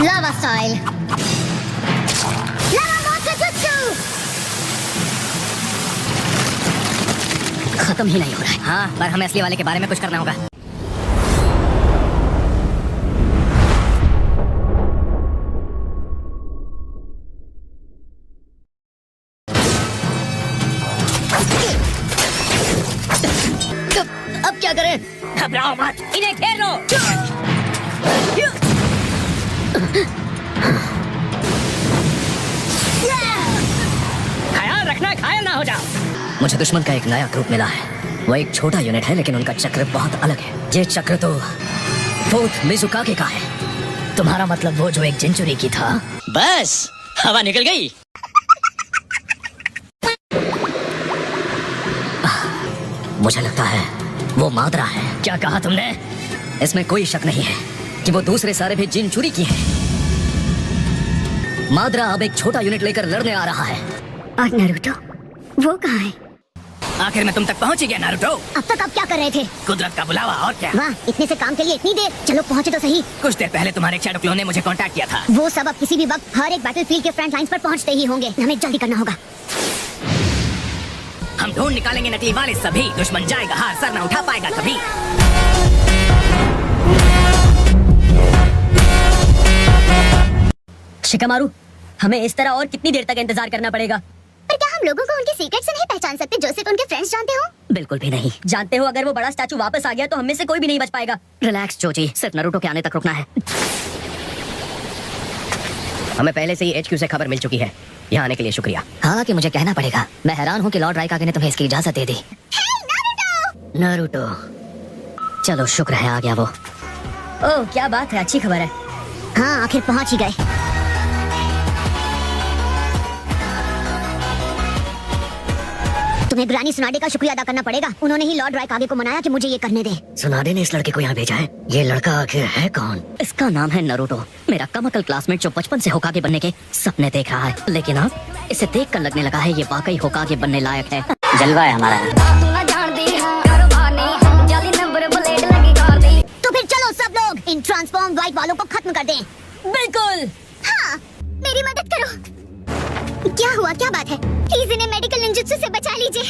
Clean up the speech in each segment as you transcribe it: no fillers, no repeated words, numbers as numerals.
लावा style, लावा मोटो jutsu. खत्म ही नहीं हो रहा है। हाँ, पर हमें असली वाले के बारे में कुछ करना होगा। अब क्या करें? घबराओ मत, इन्हें घेर लो। ख्याल रखना, घायल ना हो जाओ। मुझे दुश्मन का एक नया ग्रुप मिला है। वो एक छोटा यूनिट है, लेकिन उनका चक्र बहुत अलग है। ये चक्र तो फोर्थ मिजुकागे का है। तुम्हारा मतलब वो जो एक जिंचुरी की था? बस हवा निकल गई। मुझे लगता है वो माद्रा है। क्या कहा तुमने? इसमें कोई शक नहीं है कि वो दूसरे सारे भी जिंचुरी की है। माद्रा अब एक छोटा यूनिट लेकर लड़ने आ रहा है। और नारुतो वो कहाँ है? आखिर में तुम तक पहुंच ही गया नारुतो। अब तक आप क्या कर रहे थे? कुदरत का बुलावा, और क्या। वाह, इतने से काम के लिए इतनी देर। चलो पहुंचे तो सही। कुछ देर पहले तुम्हारे शैडो क्लोन ने मुझे कांटेक्ट किया था। वो सब अब किसी भी वक्त हर एक बैटलफील्ड के फ्रंट लाइंस पर पहुंचते ही होंगे। हमें जल्दी करना होगा। हम ढूंढ निकालेंगे नकली वाले सभी। दुश्मन जाएगा हार, सर न उठा पाएगा कभी। शिकामारू, हमें इस तरह और कितनी देर तक इंतजार करना पड़ेगा? पर क्या हम लोगों को उनके सीक्रेट से नहीं पहचान सकते जो सिर्फ उनके फ्रेंड्स जानते हो? बिल्कुल भी नहीं। जानते हो, अगर वो बड़ा स्टैचू वापस आ गया तो हम में से कोई भी नहीं बच पाएगा। रिलैक्स जोजी, सिर्फ नारुतो के आने तक रुकना है। हमें पहले से ही HQ से खबर मिल चुकी है। यहाँ आने के लिए शुक्रिया। हालांकि मुझे कहना पड़ेगा, मैं हैरान हूँ कि लॉर्ड राइकागे ने तुम्हें इसकी इजाजत दे दी। नारुतो, चलो शुक्र है आ गया वो। ओह क्या बात है, अच्छी खबर है। हाँ, आखिर पहुंच ही गए। तुम्हें ग्रानी सुनाडे का शुक्रिया अदा करना पड़ेगा। उन्होंने ही लॉर्ड राइकागे को मनाया कि मुझे ये करने दे। सुनाडे ने इस लड़के को यहाँ भेजा है? ये लड़का आखिर है कौन? इसका नाम है नारुतो, मेरा कमकल क्लासमेट जो बचपन से होकागे बनने के सपने देख रहा है। लेकिन अब इसे देखकर लगने लगा है ये वाकई होकागे बनने लायक है। जलवा है हमारा। तो फिर चलो सब लोग इन ट्रांसफॉर्म वाइट वालों को खत्म कर दें। बिल्कुल। हाँ, मेरी मदद करो। क्या हुआ, क्या बात है? प्लीज इन्हें मेडिकल निंजुत्सु से बचा लीजिए।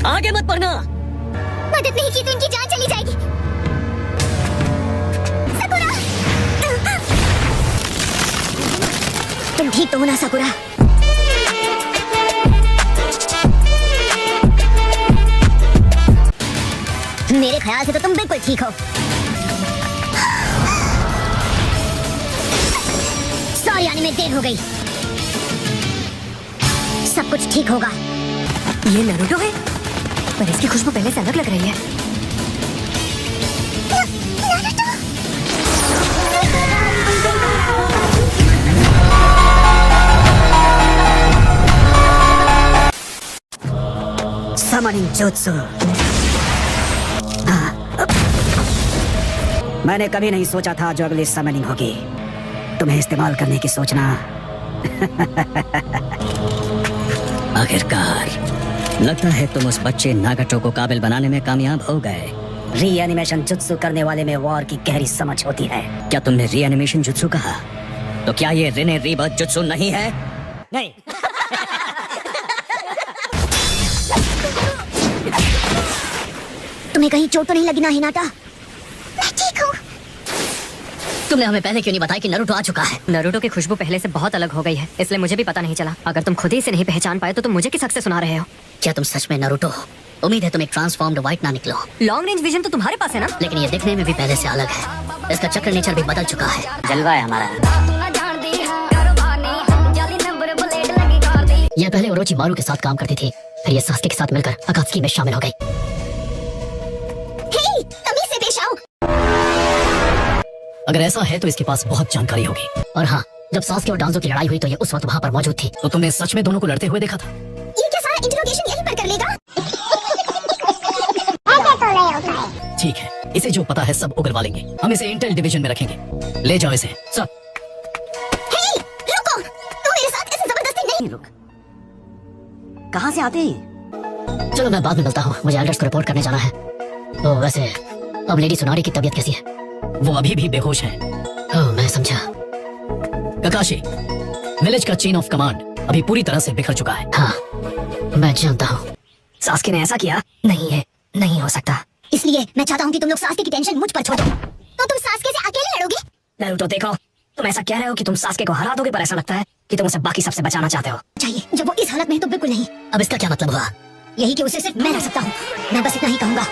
आगे मत बढ़ना। मदद नहीं की तो इनकी जान चली जाएगी। साकुरा! तुम ठीक तो हो ना साकुरा? मेरे ख्याल से तो तुम बिल्कुल ठीक हो। सॉरी आने में देर हो गई। सब कुछ ठीक होगा। ये नारुतो है, पर इसकी खुशबू पहले से अलग लग रही है। Summoning jutsu. मैंने कभी नहीं सोचा था जो अगली समनिंग होगी। तुम्हें इस्तेमाल करने की सोचना। आखिरकार लगता है तुम उस बच्चे नागाटो को काबिल बनाने में कामयाब हो गए। रीएनिमेशन जुत्सु करने वाले में वॉर की गहरी समझ होती है। क्या तुमने रीएनिमेशन जुत्सु कहा? तो क्या ये रिने रीबर्थ जुत्सु नहीं है? नहीं। तुम्हें कहीं चोट तो नहीं लगी ना हिनाटा? मैं ठीक हूँ। तुमने हमें पहले क्यों नहीं बताया कि नारुतो आ चुका है? नारुतो की खुशबू पहले से बहुत अलग हो गई है, इसलिए मुझे भी पता नहीं चला। अगर तुम खुद ही इसे नहीं पहचान पाए तो तुम मुझे किस हक से सुना रहे हो? क्या तुम सच में नारुतो हो? उम्मीद है तुम एक ट्रांसफॉर्म्ड व्हाइट ना निकलो। लॉन्ग रेंज विजन तो तुम्हारे पास है ना? लेकिन ये दिखने में भी पहले से अलग है। इसका चक्र नेचर भी बदल चुका है। जलवा है हमारा। यह पहले ओरोचिमारू के साथ काम करती थी, फिर ये सास्के के साथ मिलकर अकात्सुकी में शामिल हो गई। हे, तमीज से पेश आओ। अगर ऐसा है तो इसके पास बहुत जानकारी होगी। और हाँ, जब सास्के और डांजो की लड़ाई हुई तो ये उस वक्त वहाँ पर मौजूद थी। तो तुमने सच में दोनों को लड़ते हुए देखा था? ये क्या सारा इंटरोगेशन यहीं पर कर लेगा? ठीक है, इसे जो पता है सब उगलवा लेंगे। हम इसे इंटेल डिवीजन में रखेंगे। ले जाओ इसे सब। हे, रुको, तुम मेरे साथ ऐसे जबरदस्ती नहीं। रुक, कहाँ से आते? चलो मैं बाद में मिलता हूँ, मुझे एल्डर्स को रिपोर्ट करने जाना है। तो वैसे अब लेडी सुनारी की तबीयत कैसी है? वो अभी भी बेहोश है। ओह, मैं समझा। ककाशी, विलेज का चेन ऑफ कमांड अभी पूरी तरह से बिखर चुका है। हाँ, मैं जानता हूँ। सास्के ने ऐसा किया नहीं है, नहीं हो सकता। इसलिए मैं चाहता हूँ कि तुम लोग सास्के की टेंशन मुझ पर छोड़ो। तो तुम सास्के से अकेले लड़ोगे? नारुतो देखो, तुम ऐसा कह रहे हो कि तुम सास्के को हरा दोगे, पर ऐसा लगता है कि तुम उसे बाकी सबसे बचाना चाहते हो। चाहिए, जब वो इस हालत में है तो बिल्कुल नहीं। अब इसका क्या मतलब हुआ? यही कि उसे सिर्फ मैं रख सकता हूँ। मैं बस इतना ही कहूँगा।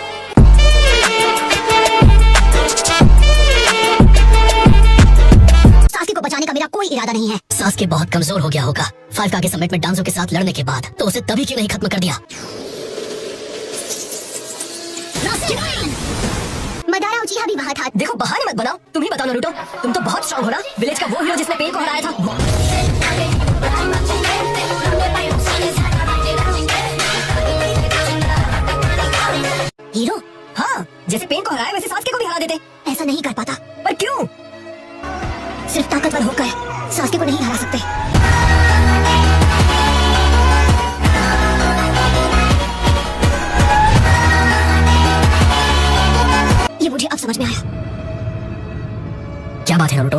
सास्के को बचाने का मेरा कोई इरादा नहीं है। सास्के बहुत कमजोर हो गया होगा 5 का के समिट में डांजो के साथ लड़ने के बाद, तो उसे तभी क्यों नहीं खत्म कर दिया? मदारा उचिहा भी वहाँ था। देखो, बहाने मत बनाओ, तुम ही बताओ नारुतो, तुम तो बहुत स्ट्रांग हो ना। विलेज का वो हीरो जिसने पेन को हराया था। हीरो? हाँ, जैसे पेन को हराया वैसे सास्के को भी हरा देते। ऐसा नहीं कर पाता। पर क्यों? सिर्फ ताकतवर होकर सास्के को नहीं हरा सकते। ये मुझे अब समझ में आया। क्या बात है नारुतो?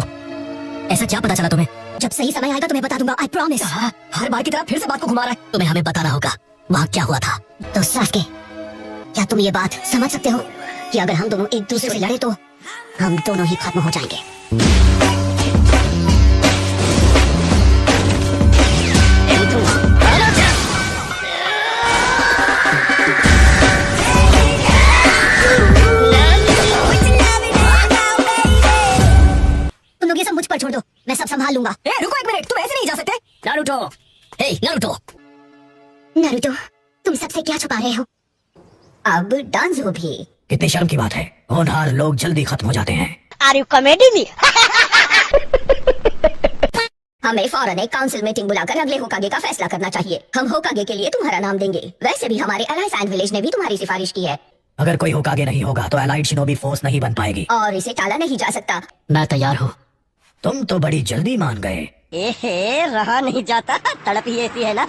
ऐसा क्या पता चला तुम्हें? जब सही समय आएगा तुम्हें बता दूंगा, आई प्रॉमिस। हर बार की तरह फिर से बात को घुमा रहा है। तुम्हें हमें बताना होगा वहाँ क्या हुआ था। तो सास्के, क्या तुम ये बात समझ सकते हो कि अगर हम दोनों एक दूसरे से लड़े तो हम दोनों ही खत्म हो जाएंगे? तुम लोग ये सब मुझ पर छोड़ दो, मैं सब संभाल लूंगा। रुको एक मिनट, तुम ऐसे नहीं जा सकते। नारुतो, हे नारुतो। नारुतो, तुम सबसे क्या छुपा रहे हो? अब डांजो भी। कितनी शर्म की बात है, होनहार लोग जल्दी खत्म हो जाते हैं। Are you comedy me? हमें फौरन एक काउंसिल मीटिंग बुलाकर अगले होकागे का फैसला करना चाहिए। हम होकागे के लिए तुम्हारा नाम देंगे। वैसे भी हमारे अलाइज एंड विलेज ने भी तुम्हारी सिफारिश की है। अगर कोई होकागे नहीं होगा तो एलाइड शिनोबी फोर्स नहीं बन पाएगी और इसे टाला नहीं जा सकता। मैं तैयार हूँ। तुम तो बड़ी जल्दी मान गए। एहे, रहा नहीं जाता, तड़प ही ऐसी है ना।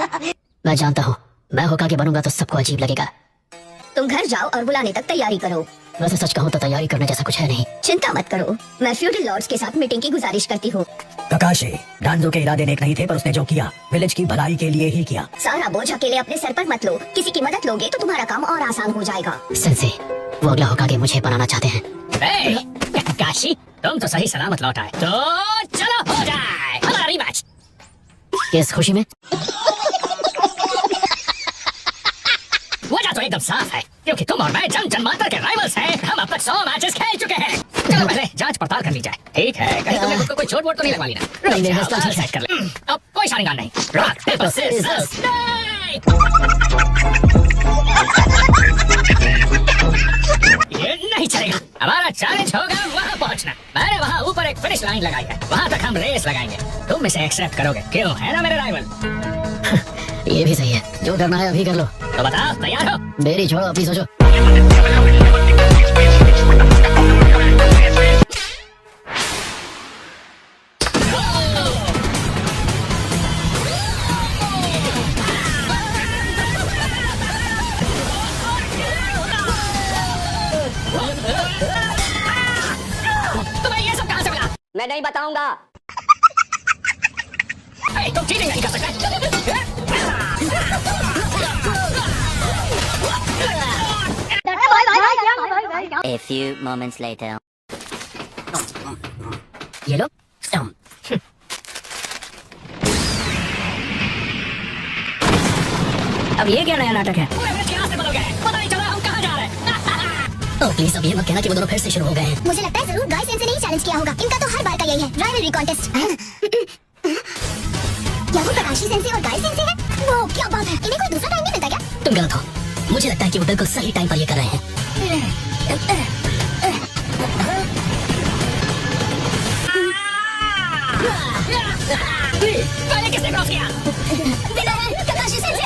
मैं जानता हूँ, मैं होकागे बनूंगा तो सबको अजीब लगेगा। तुम घर जाओ और बुलाने तक तैयारी करो। वैसे सच कहूँ तो तैयारी करने जैसा कुछ है नहीं। चिंता मत करो, मैं फ्यूडल लॉर्ड्स के साथ मीटिंग की गुजारिश करती हूँ। ककाशी, डांजो के इरादे नेक नहीं थे, पर उसने जो किया विलेज की भलाई के लिए ही किया। सारा बोझ अकेले अपने सर पर मत लो। किसी की मदद लोगे तो तुम्हारा काम और आसान हो जाएगा। सेंसे, वो अगला होकागे मुझे बनाना चाहते हैं। ककाशी, तुम तो सही सलामत लौट आए, तो चलो हो जाए हमारा रीमैच। इस खुशी में वजह तो एकदम साफ है, क्योंकि तुम और मैं जन जन्मांतर के राइवल्स हैं। हम अब तक 100 मैचेस खेल चुके हैं। चलो पहले जांच पड़ताल कर ली जाए। ठीक है, कहीं तुमने खुद को कोई चोट वोट तो नहीं लगवा ली ना? नहीं, नहीं, सेट कर ले। अब कोई शारीगान नहीं। रॉक पेपर सीजर्स ये नहीं चलेगा। हमारा चैलेंज होगा वहाँ पहुँचना। मैंने वहाँ ऊपर एक फिनिश लाइन लगाई है, वहाँ तक हम रेस लगाएंगे। तुम इसे एक्सेप्ट करोगे? क्यों, है ना मेरे राइवल? ये भी सही है, जो करना है अभी कर लो। तो बताओ, तैयार हो? मेरी छोड़ो, अभी सोचो। तुम्हें ये सब कहाँ से मिला? मैं नहीं बताऊंगा। तुम चीटिंग नहीं कर सकते। A few moments later. ये लो स्टम्प। अब ये क्या नया नाटक है? पता नहीं चला हम कहाँ जा रहे हैं। ओह प्लीज, अब ये मत कहना कि वो दोनों फिर से शुरू हो गए हैं। मुझे लगता है जरूर गाय सेंसे ने ही चैलेंज किया होगा। इनका तो हर बार का यही है, राइवलरी कॉन्टेस्ट। क्या वो ककाशी सेंसे और गाय सेंसे है? वो क्या बात है, इन्हें कोई दूसरा टाइम नहीं मिलता क्या? तुम गलत हो, मुझे लगता है कि वो बिल्कुल सही टाइम पर ये कर रहे हैं। पहले किसने क्रॉस किया? ककाशी सेंसे।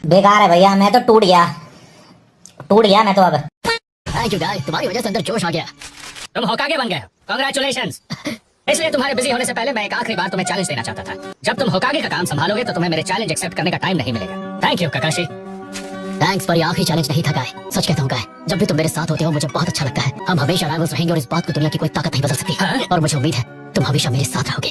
बेकार है भैया, मैं तो टूट गया मैं तो अब। थैंक यू गाइस, तुम्हारी वजह से अंदर जोश आ गया। तुम होकागे बन गए, कांग्रेचुलेशंस। इसलिए तुम्हारे बिजी होने से पहले मैं एक आखिरी बार तुम्हें चैलेंज देना चाहता था। जब तुम होकागे का काम संभालोगे तो तुम्हें मेरे चैलेंज एक्सेप्ट करने का टाइम नहीं मिलेगा। Thank you ककाशी। थैंक्स पर ये आखिरी चैलेंज नहीं था गाय। सच कहता हूँ गाय, जब भी तुम मेरे साथ होते हो मुझे बहुत अच्छा लगता है। हम हमेशा राइवल्स रहेंगे और इस बात को दुनिया की कोई ताकत नहीं बदल सकती। और मुझे उम्मीद है तुम हमेशा मेरे साथ रहोगे।